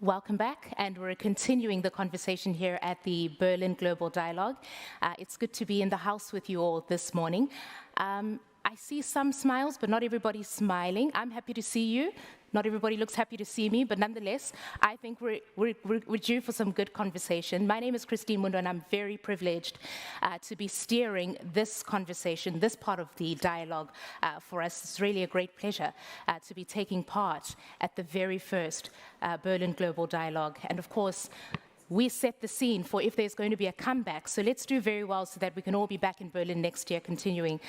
Welcome back, and we're continuing the conversation here at the Berlin Global Dialogue. It's good to be in the house with you all this morning. I see some smiles, but not everybody's smiling. I'm happy to see you. Not everybody looks happy to see me, but nonetheless, I think we're due for some good conversation. My name is Christine Mundo, and I'm very privileged to be steering this conversation, this part of the dialogue for us. It's really a great pleasure to be taking part at the very first Berlin Global Dialogue. And of course, we set the scene for if there's going to be a comeback. So let's do very well so that we can all be back in Berlin next year, continuing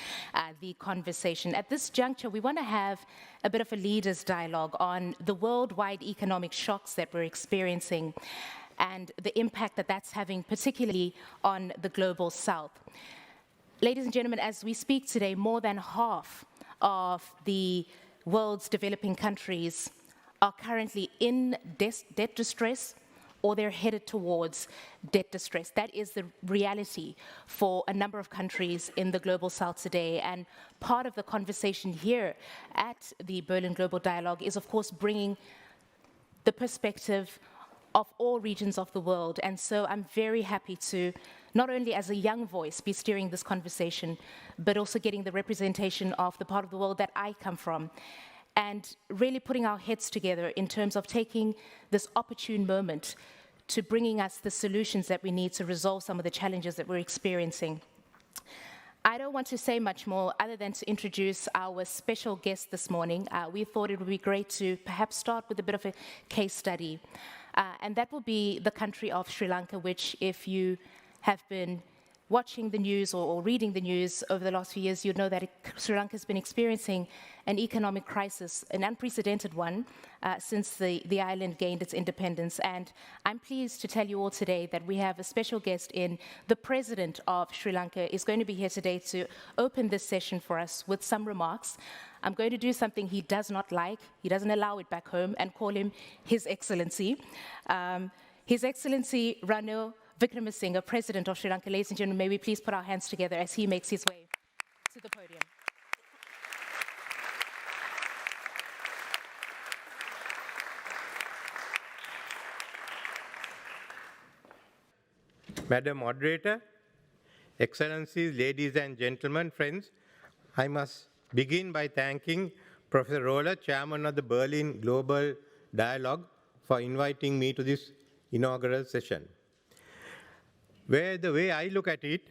the conversation. At this juncture, we want to have a bit of a leaders' dialogue on the worldwide economic shocks that we're experiencing and the impact that that's having, particularly on the global south. Ladies and gentlemen, as we speak today, more than half of the world's developing countries are currently in debt distress, or they're headed towards debt distress. That is the reality for a number of countries in the global south today. And part of the conversation here at the Berlin Global Dialogue is, of course, bringing the perspective of all regions of the world. And so I'm very happy to, not only as a young voice, be steering this conversation, but also getting the representation of the part of the world that I come from, and really putting our heads together in terms of taking this opportune moment to bringing us the solutions that we need to resolve some of the challenges that we're experiencing. I don't want to say much more other than to introduce our special guest this morning. We thought it would be great to perhaps start with a bit of a case study, and that will be the country of Sri Lanka, which, if you have been watching the news or reading the news over the last few years, you'd know that Sri Lanka has been experiencing an economic crisis, an unprecedented one, since the island gained its independence. And I'm pleased to tell you all today that we have a special guest in. The President of Sri Lanka is going to be here today to open this session for us with some remarks. I'm going to do something he does not like. He doesn't allow it back home, and call him His Excellency. His Excellency Ranil Wickremesinghe, President of Sri Lanka. Ladies and gentlemen, may we please put our hands together as he makes his way to the podium. Madam Moderator, Excellencies, ladies and gentlemen, friends, I must begin by thanking Professor Roller, Chairman of the Berlin Global Dialogue, for inviting me to this inaugural session. Where the way I look at it,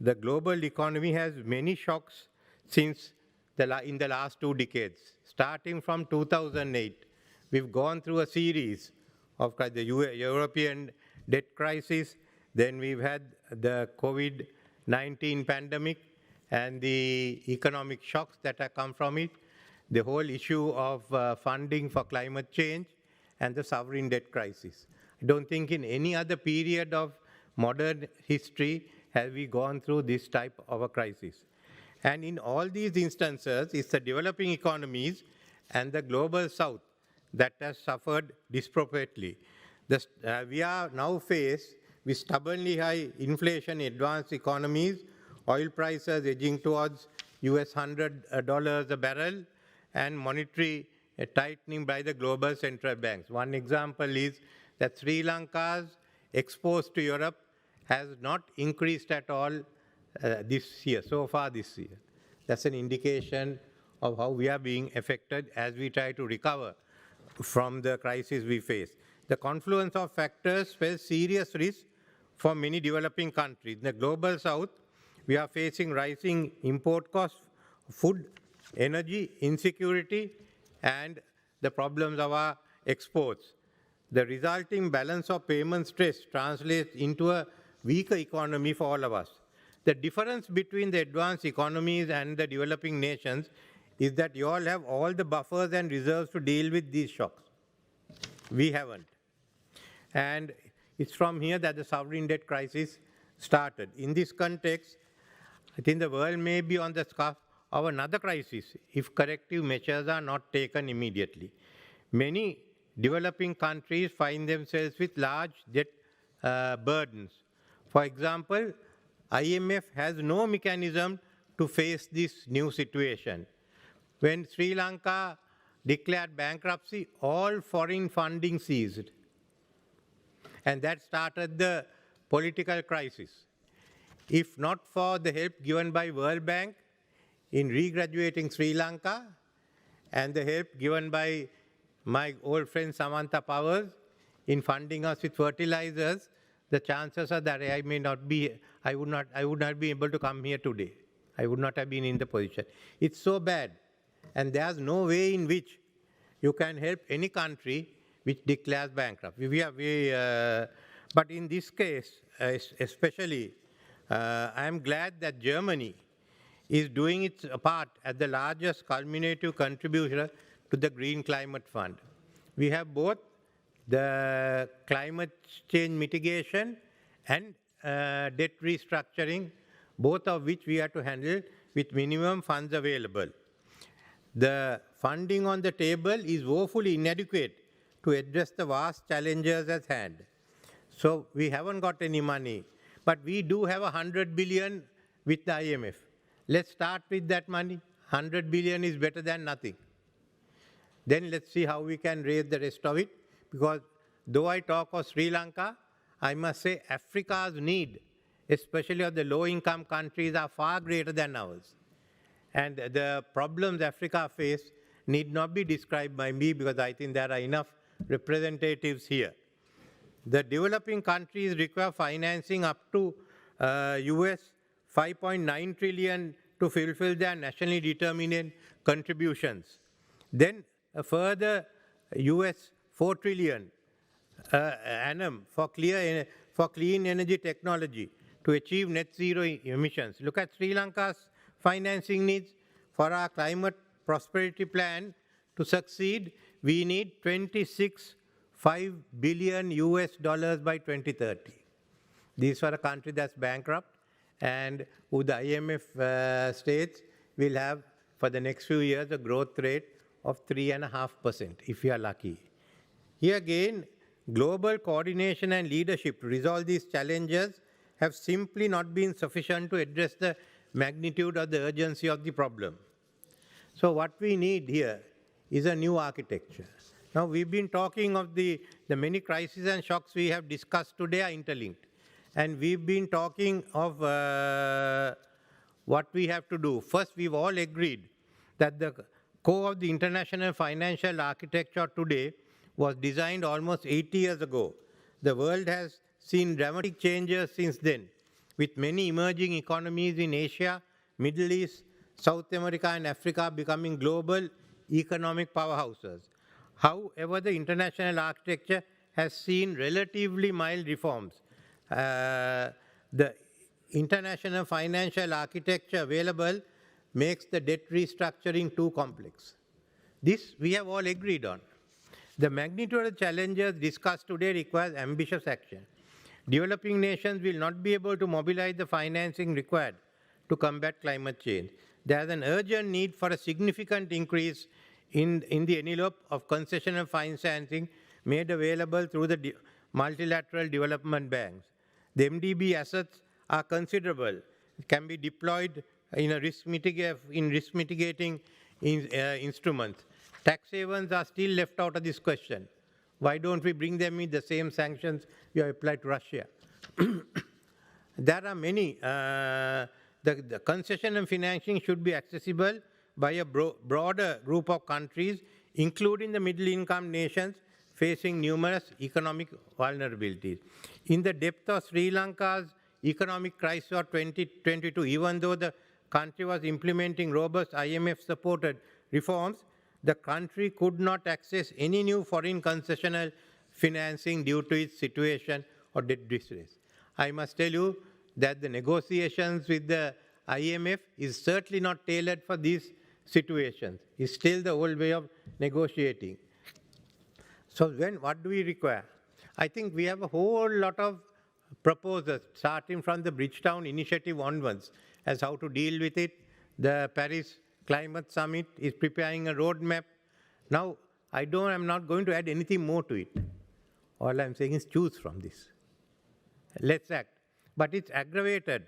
the global economy has many shocks since in the last 2 decades. Starting from 2008, we've gone through a series of the European debt crisis, then we've had the COVID-19 pandemic and the economic shocks that have come from it, the whole issue of funding for climate change, and the sovereign debt crisis. I don't think in any other period of modern history have we gone through this type of a crisis. And in all these instances, it's the developing economies and the global south that has suffered disproportionately. We are now faced with stubbornly high inflation in advanced economies, oil prices edging towards US $100 a barrel, and monetary tightening by the global central banks. One example is that Sri Lanka's exports to Europe has not increased at all this year, so far this year. That's an indication of how we are being affected as we try to recover from the crisis we face. The confluence of factors spells serious risk for many developing countries. In the global south, we are facing rising import costs, food, energy, insecurity, and the problems of our exports. The resulting balance of payment stress translates into a weaker economy for all of us. The difference between the advanced economies and the developing nations is that you all have all the buffers and reserves to deal with these shocks. We haven't. And it's from here that the sovereign debt crisis started. In this context, I think the world may be on the cusp of another crisis if corrective measures are not taken immediately. Many developing countries find themselves with large debt burdens. For example, IMF has no mechanism to face this new situation. When Sri Lanka declared bankruptcy, all foreign funding ceased. and that started the political crisis. If not for the help given by World Bank in regraduating Sri Lanka and the help given by my old friend Samantha Powers in funding us with fertilizers, the chances are that I would not be able to come here today. I would not have been in the position. It's so bad, and there's no way in which you can help any country which declares bankrupt. But in this case, especially, I am glad that Germany is doing its part as the largest culminative contributor to the Green Climate Fund. We have both the climate change mitigation and debt restructuring, both of which we have to handle with minimum funds available. The funding on the table is woefully inadequate to address the vast challenges at hand. So we haven't got any money, but we do have 100 billion with the IMF. Let's start with that money. 100 billion is better than nothing. Then let's see how we can raise the rest of it, because though I talk of Sri Lanka, I must say Africa's need, especially of the low-income countries, are far greater than ours. And the problems Africa faces need not be described by me, because I think there are enough representatives here. The developing countries require financing up to US 5.9 trillion to fulfill their nationally determined contributions. Then a further US 4 trillion annum for clean energy technology to achieve net zero emissions. Look at Sri Lanka's financing needs. For our climate prosperity plan to succeed, we need 26.5 billion US dollars by 2030. This is for a country that's bankrupt, and who the IMF states will have, for the next few years, a growth rate of 3.5%, if we are lucky. Here again, global coordination and leadership to resolve these challenges have simply not been sufficient to address the magnitude or the urgency of the problem. So what we need here is a new architecture. Now, we've been talking of the many crises and shocks we have discussed today are interlinked. And we've been talking of what we have to do. First, we've all agreed that the core of the international financial architecture today was designed almost 80 years ago. The world has seen dramatic changes since then, with many emerging economies in Asia, Middle East, South America, and Africa becoming global economic powerhouses. However, the international architecture has seen relatively mild reforms. The international financial architecture available makes the debt restructuring too complex. This we have all agreed on. The magnitude of the challenges discussed today requires ambitious action. Developing nations will not be able to mobilize the financing required to combat climate change. There is an urgent need for a significant increase in the envelope of concessional financing made available through the multilateral development banks. The MDB assets are considerable. It can be deployed in risk mitigating instruments. Tax havens are still left out of this question. Why don't we bring them in the same sanctions we have applied to Russia? There are many. The concession and financing should be accessible by a broader group of countries, including the middle-income nations facing numerous economic vulnerabilities. In the depth of Sri Lanka's economic crisis of 2022, even though the country was implementing robust IMF-supported reforms, the country could not access any new foreign concessional financing due to its situation or debt distress. I must tell you that the negotiations with the IMF is certainly not tailored for these situations. It's still the old way of negotiating. So what do we require? I think we have a whole lot of proposals, starting from the Bridgetown Initiative onwards, as how to deal with it. The Paris Climate Summit is preparing a roadmap. Now, I'm not going to add anything more to it. All I'm saying is choose from this. Let's act. But it's aggravated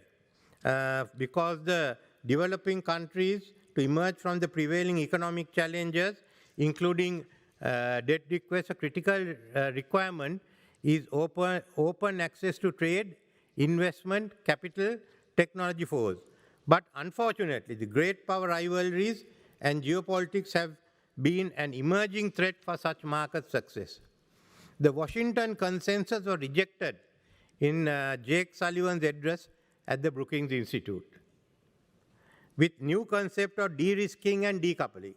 because the developing countries, to emerge from the prevailing economic challenges, including debt requests, a critical requirement is open access to trade, investment, capital, technology flows. But unfortunately, the great power rivalries and geopolitics have been an emerging threat for such market success. The Washington consensus was rejected in Jake Sullivan's address at the Brookings Institute, with new concept of de-risking and decoupling.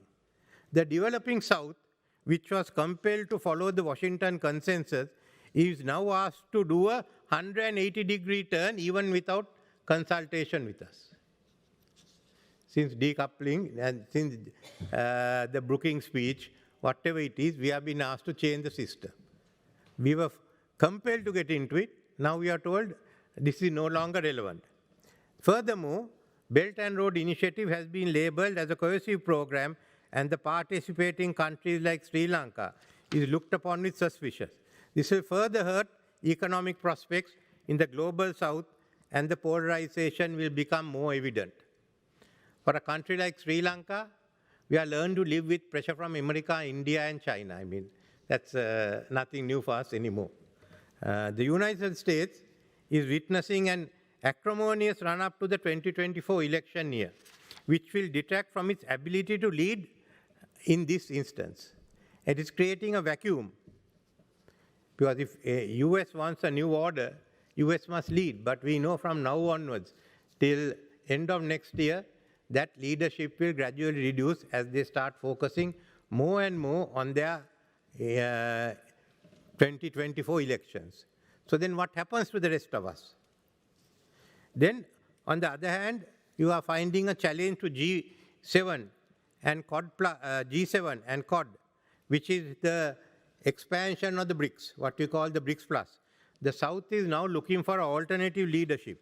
The developing South, which was compelled to follow the Washington consensus, is now asked to do a 180-degree turn even without consultation with us. Since decoupling and since the Brookings speech, whatever it is, we have been asked to change the system. We were compelled to get into it. Now we are told this is no longer relevant. Furthermore, Belt and Road Initiative has been labeled as a cohesive program, and the participating countries like Sri Lanka is looked upon with suspicion. This will further hurt economic prospects in the global South, and the polarization will become more evident. For a country like Sri Lanka, we are learned to live with pressure from America, India, and China. I mean, that's nothing new for us anymore. The United States is witnessing an acrimonious run-up to the 2024 election year, which will detract from its ability to lead in this instance. It is creating a vacuum, because if US wants a new order, US must lead. But we know from now onwards till end of next year, that leadership will gradually reduce as they start focusing more and more on their 2024 elections. So then what happens to the rest of us? Then, on the other hand, you are finding a challenge to G7 and G7 and Quad, which is the expansion of the BRICS, what we call the BRICS Plus. The South is now looking for alternative leadership.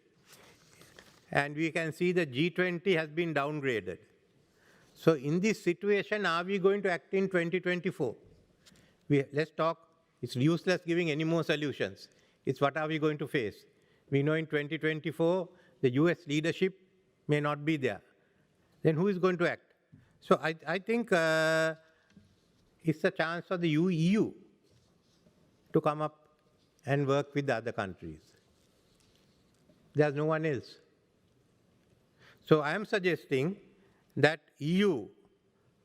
And we can see the G20 has been downgraded. So in this situation, are we going to act in 2024? Let's talk. It's useless giving any more solutions. It's what are we going to face? We know in 2024, the US leadership may not be there. Then who is going to act? So I think it's a chance for the EU to come up and work with the other countries. There's no one else. So I am suggesting that EU,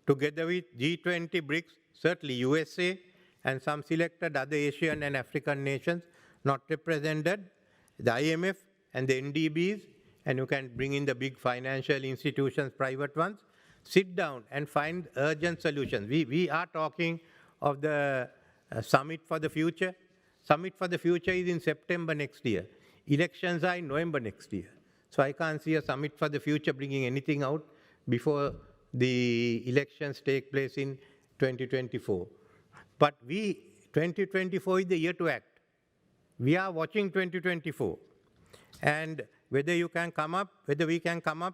together with G20, BRICS, certainly USA, and some selected other Asian and African nations not represented, the IMF and the NDBs, and you can bring in the big financial institutions, private ones, sit down and find urgent solutions. We are talking of the Summit for the Future. Summit for the Future is in September next year. Elections are in November next year. So I can't see a Summit for the Future bringing anything out before the elections take place in 2024. But 2024 is the year to act. We are watching 2024. And whether we can come up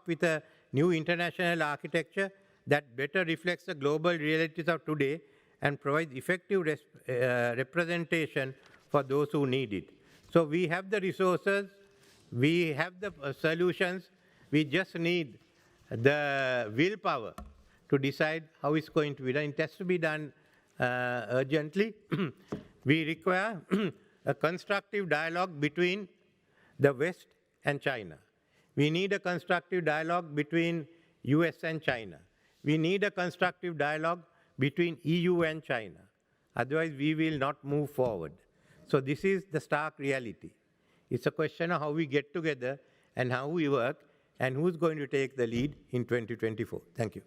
with a new international architecture that better reflects the global realities of today and provides effective representation for those who need it. So we have the resources, we have the solutions, we just need the willpower to decide how it's going to be done. It has to be done urgently. We require a constructive dialogue between the West and China. We need a constructive dialogue between US and China. We need a constructive dialogue between EU and China. Otherwise, we will not move forward. So this is the stark reality. It's a question of how we get together and how we work and who's going to take the lead in 2024. Thank you.